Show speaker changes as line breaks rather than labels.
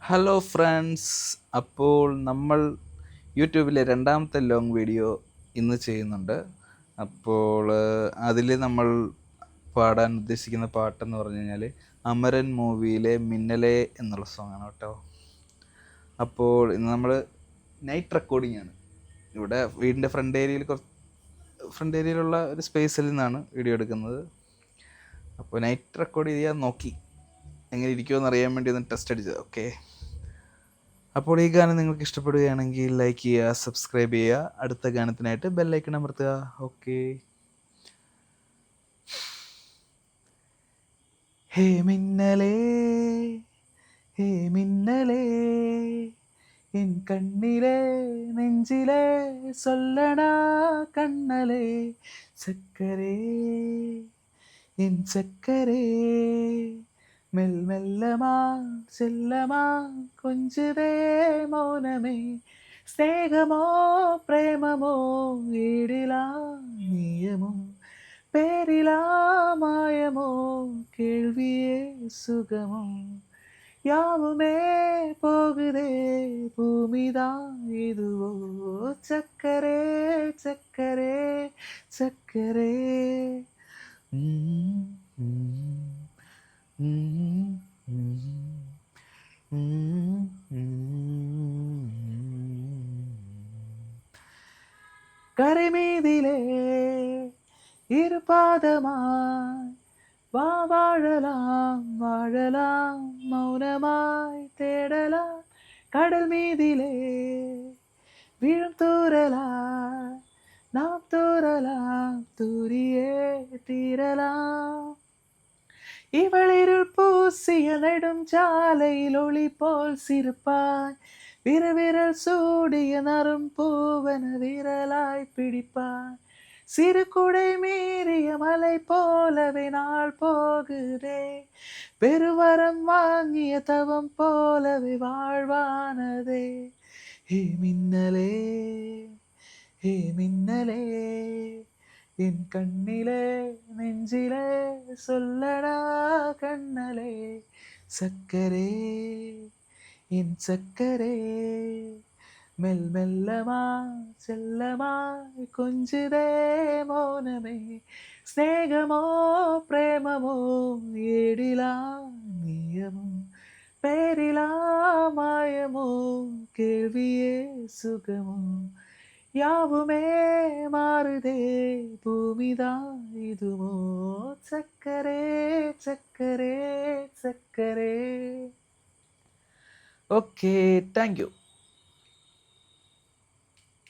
Hello friends, അപ്പോൾ നമ്മൾ യൂട്യൂബിലെ രണ്ടാമത്തെ ലോങ് വീഡിയോ ഇന്ന് ചെയ്യുന്നുണ്ട്. അപ്പോൾ അതിൽ നമ്മൾ പാടാൻ ഉദ്ദേശിക്കുന്ന പാട്ടെന്ന് പറഞ്ഞു കഴിഞ്ഞാൽ അമരൻ മൂവിയിലെ മിന്നലേ എന്നുള്ള സോങ്ങാണ് കേട്ടോ. അപ്പോൾ ഇന്ന് നമ്മൾ നൈറ്റ് റെക്കോർഡിംഗ് ആണ്. ഇവിടെ വീടിൻ്റെ ഫ്രണ്ട് ഏരിയയിലുള്ള ഒരു സ്പേസിൽ നിന്നാണ് വീഡിയോ എടുക്കുന്നത്. അപ്പോൾ നൈറ്റ് റെക്കോർഡ് ചെയ്യാൻ നോക്കി എങ്ങനെ ഇരിക്കുമെന്ന് അറിയാൻ വേണ്ടി ഒന്ന് ടെസ്റ്റ് അടിച്ചത്. ഓക്കെ, അപ്പോൾ ഈ ഗാനം നിങ്ങൾക്ക് ഇഷ്ടപ്പെടുകയാണെങ്കിൽ ലൈക്ക് ചെയ്യുക, സബ്സ്ക്രൈബ് ചെയ്യുക, അടുത്ത ഗാനത്തിനായിട്ട് ബെല്ലൈക്കൺ അമർത്തുക. ഓക്കെ. ഹേ മിന്നലേ, ഹേ മിന്നലേ, എൻ കണ്ണിലെ നെഞ്ചിലെ சொல்லடா കണ്ണലേ, ചക്കരേ എൻ ചക്കരേ, മെല്ലമാ ചെല്ലമാ കൊഞ്ചുതേ മൗനമേ, സ്നേഹമോ പ്രേമമോ ഈടിലാ നിയമോ, പേരിലാ മായമോ കേൾവിയേ സുഖമോ, யாவுமே போகுதே பூமிதான் இதுவோ, சக்கரே சக்கரே சக்கரே. ഉം, ഉം, ഉം, ഉം, ഉം, ഉം. കരമീതിലേ ഇരുപാദമായി வாழலாம் வாழலாம் மௌனமாய் தேடலாம், கடல் மீதிலே விழும் தூரலாம், நாம் தூரலாம் தூரியே தீரலாம். இவளிருள் பூசிய நெடும் சாலையில் ஒளி போல் சிரிப்பாய், விரவிரல் சூடிய நரும் பூவன விரலாய் பிடிப்பாய், சிறு குடை மீறிய மலை போலவே நாள் போகுதே, பெருவரம் வாங்கிய தவம் போலவே வாழ்வானதே. ஹே மின்னலே, ஹே மின்னலே, என் கண்ணிலே நெஞ்சிலே சொல்லடா கண்ணலே, சக்கரே என் சக்கரே, மெல்லமா செல்லமாய் கொஞ்சுதே மௌனமே, സ്നേഹമോ പ്രേമമോ ഏടിലാ നിയമോ, പേരിലാ മായമോ കേൾവിയേ സുഖമോ, யாவுமே மாறுதே பூமிதான் இதுவோ, சக்கரே சக்கரே சக்கரே. Okay, thank you.